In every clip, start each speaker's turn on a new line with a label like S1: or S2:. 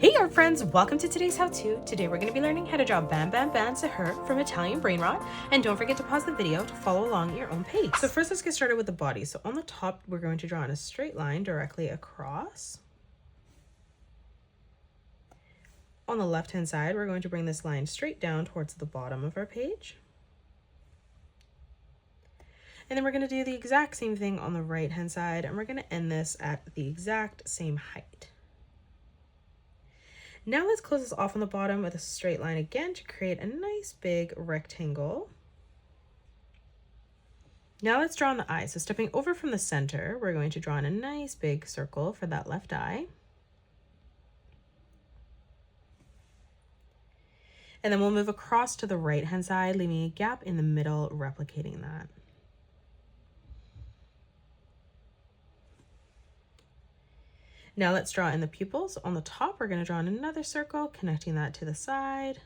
S1: Hey art friends, welcome to today's how-to. Today we're going to be learning how to draw Bam Bam Bam Sahur from Italian Brainrot, and don't forget to pause the video to follow along at your own pace. So first let's get started with the body. So on the top we're going to draw in a straight line directly across. On the left hand side we're going to bring this line straight down towards the bottom of our page. And then we're going to do the exact same thing on the right hand side, and we're going to end this at the exact same height. Now let's close this off on the bottom with a straight line again to create a nice big rectangle. Now let's draw on the eye. So stepping over from the center, we're going to draw in a nice big circle for that left eye. And then we'll move across to the right hand side, leaving a gap in the middle, replicating that. Now let's draw in the pupils. On the top, we're going to draw in another circle, connecting that to the side.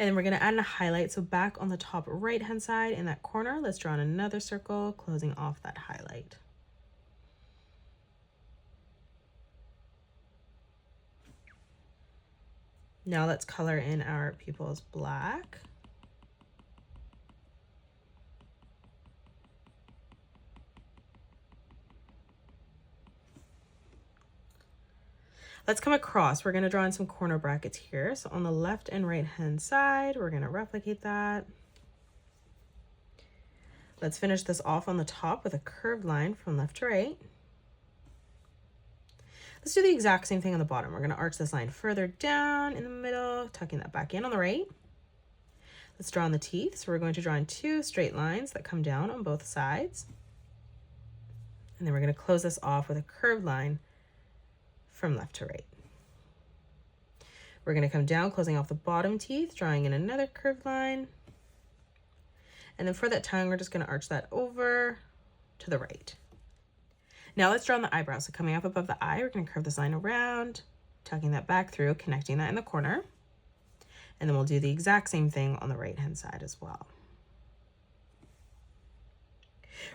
S1: And then we're going to add in a highlight. So back on the top right hand side in that corner, let's draw in another circle, closing off that highlight. Now let's color in our pupils black. Let's come across. We're going to draw in some corner brackets here. So on the left and right hand side, we're going to replicate that. Let's finish this off on the top with a curved line from left to right. Let's do the exact same thing on the bottom. We're going to arch this line further down in the middle, tucking that back in on the right. Let's draw in the teeth. So we're going to draw in two straight lines that come down on both sides. And then we're going to close this off with a curved line from left to right. We're going to come down, closing off the bottom teeth, drawing in another curved line. And then for that tongue, we're just going to arch that over to the right. Now let's draw on the eyebrow. So coming up above the eye, we're going to curve this line around, tucking that back through, connecting that in the corner. And then we'll do the exact same thing on the right hand side as well.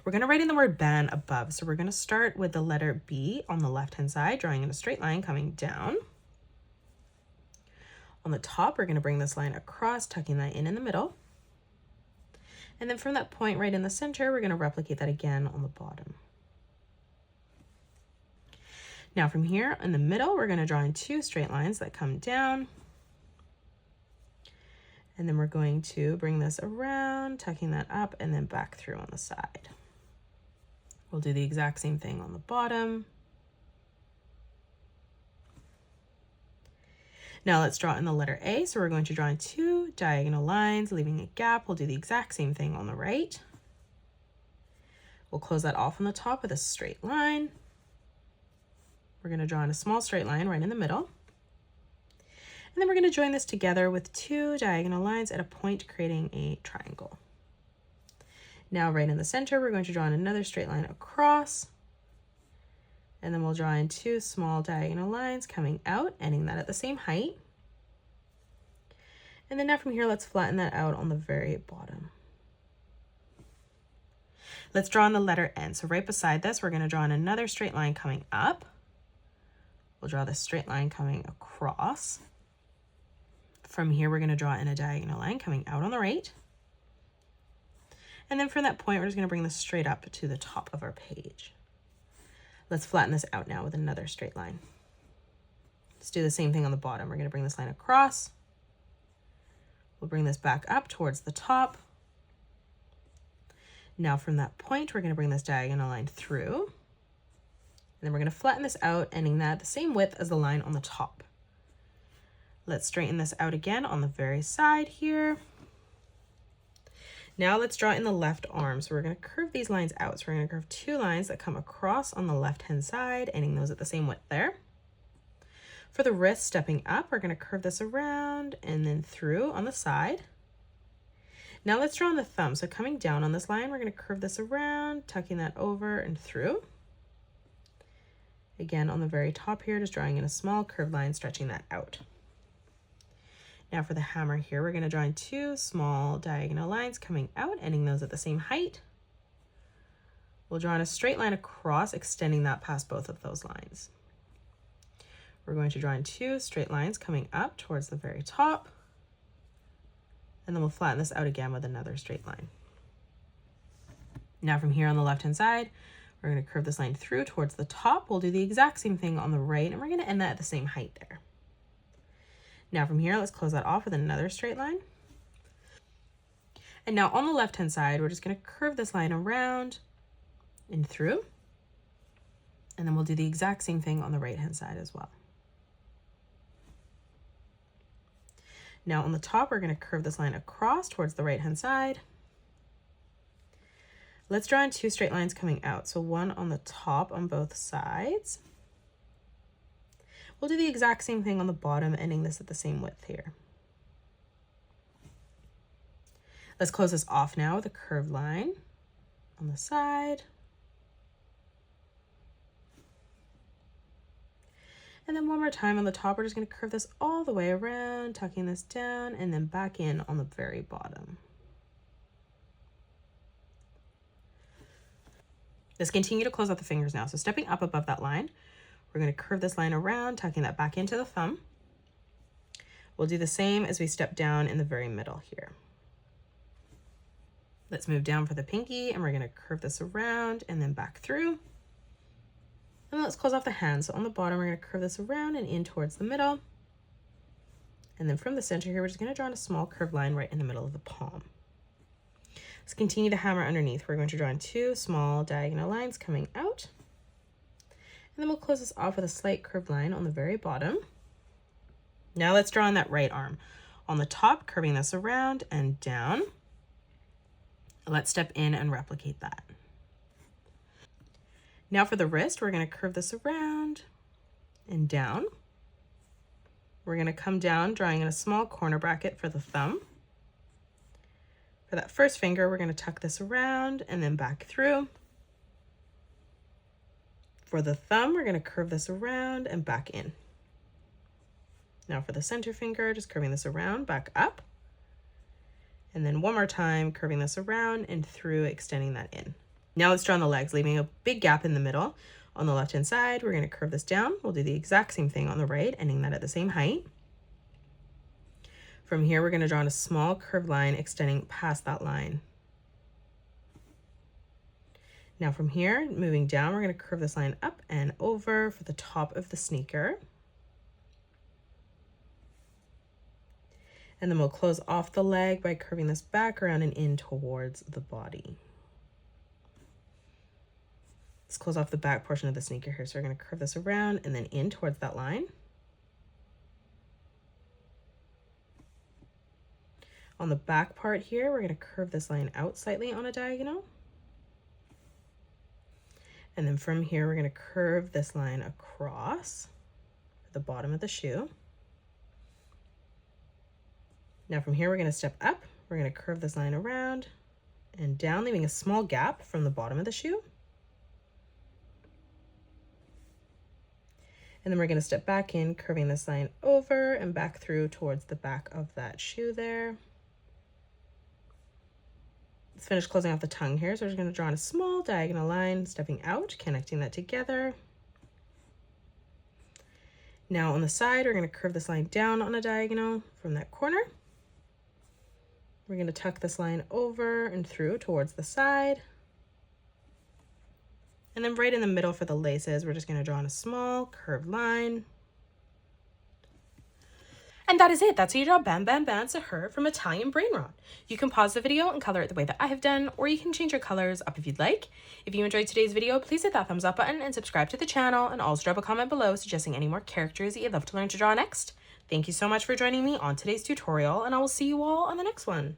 S1: We're going to write in the word ban above. So we're going to start with the letter B on the left hand side, drawing in a straight line coming down. On the top, we're going to bring this line across, tucking that in the middle. And then from that point right in the center, we're going to replicate that again on the bottom. Now from here in the middle, we're going to draw in two straight lines that come down. And then we're going to bring this around, tucking that up and then back through on the side. We'll do the exact same thing on the bottom. Now let's draw in the letter A. So we're going to draw in two diagonal lines, leaving a gap. We'll do the exact same thing on the right. We'll close that off on the top with a straight line. We're going to draw in a small straight line right in the middle. And then we're going to join this together with two diagonal lines at a point, creating a triangle. Now right in the center, we're going to draw in another straight line across. And then we'll draw in two small diagonal lines coming out, ending that at the same height. And then now from here, let's flatten that out on the very bottom. Let's draw in the letter N. So right beside this, we're going to draw in another straight line coming up. We'll draw this straight line coming across. From here, we're going to draw in a diagonal line coming out on the right. And then from that point, we're just going to bring this straight up to the top of our page. Let's flatten this out now with another straight line. Let's do the same thing on the bottom. We're going to bring this line across. We'll bring this back up towards the top. Now from that point, we're going to bring this diagonal line through. And then we're going to flatten this out, ending that the same width as the line on the top. Let's straighten this out again on the very side here. Now let's draw in the left arm. So we're going to curve these lines out. So we're going to curve two lines that come across on the left-hand side, ending those at the same width there. For the wrist, stepping up, we're going to curve this around and then through on the side. Now let's draw on the thumb. So coming down on this line, we're going to curve this around, tucking that over and through. Again, on the very top here, just drawing in a small curved line, stretching that out. Now for the hammer here, we're going to join 2 small diagonal lines coming out, ending those at the same height. We'll draw in a straight line across, extending that past both of those lines. We're going to draw in 2 straight lines coming up towards the very top, and then we'll flatten this out again with another straight line. Now from here on the left-hand side, we're going to curve this line through towards the top. We'll do the exact same thing on the right, and we're going to end that at the same height there. Now from here, let's close that off with another straight line. And now on the left-hand side, we're just going to curve this line around and through. And then we'll do the exact same thing on the right-hand side as well. Now on the top, we're going to curve this line across towards the right-hand side. Let's draw in 2 straight lines coming out. So one on the top on both sides. We'll do the exact same thing on the bottom, ending this at the same width here. Let's close this off now with a curved line on the side. And then one more time on the top, we're just going to curve this all the way around, tucking this down and then back in on the very bottom. Let's continue to close out the fingers now. So stepping up above that line, we're going to curve this line around, tucking that back into the thumb. We'll do the same as we step down in the very middle here. Let's move down for the pinky, and we're going to curve this around and then back through. And then let's close off the hand. So on the bottom, we're going to curve this around and in towards the middle. And then from the center here, we're just going to draw in a small curved line right in the middle of the palm. Let's continue to hammer underneath. We're going to draw in 2 small diagonal lines coming out. And then we'll close this off with a slight curved line on the very bottom. Now let's draw on that right arm. On the top, curving this around and down. Let's step in and replicate that. Now for the wrist, we're going to curve this around and down. We're going to come down, drawing in a small corner bracket for the thumb. For that first finger, we're going to tuck this around and then back through. For the thumb, we're going to curve this around and back in. Now for the center finger, just curving this around, back up. And then one more time, curving this around and through, extending that in. Now let's draw on the legs, leaving a big gap in the middle. On the left-hand side, we're going to curve this down. We'll do the exact same thing on the right, ending that at the same height. From here, we're going to draw in a small curved line extending past that line. Now from here, moving down, we're going to curve this line up and over for the top of the sneaker. And then we'll close off the leg by curving this back around and in towards the body. Let's close off the back portion of the sneaker here. So we're going to curve this around and then in towards that line. On the back part here, we're going to curve this line out slightly on a diagonal. And then from here, we're going to curve this line across the bottom of the shoe. Now from here, we're going to step up. We're going to curve this line around and down, leaving a small gap from the bottom of the shoe. And then we're going to step back in, curving this line over and back through towards the back of that shoe there. Let's finish closing off the tongue here. So we're just going to draw in a small diagonal line, stepping out, connecting that together. Now on the side, we're going to curve this line down on a diagonal from that corner. We're going to tuck this line over and through towards the side. And then right in the middle for the laces, we're just going to draw in a small curved line. And that is it. That's how you draw Bam Bam Bam Sahur from Italian Brainrot. You can pause the video and color it the way that I have done, or you can change your colors up if you'd like. If you enjoyed today's video, please hit that thumbs up button and subscribe to the channel, and also drop a comment below suggesting any more characters that you'd love to learn to draw next. Thank you so much for joining me on today's tutorial, and I will see you all on the next one.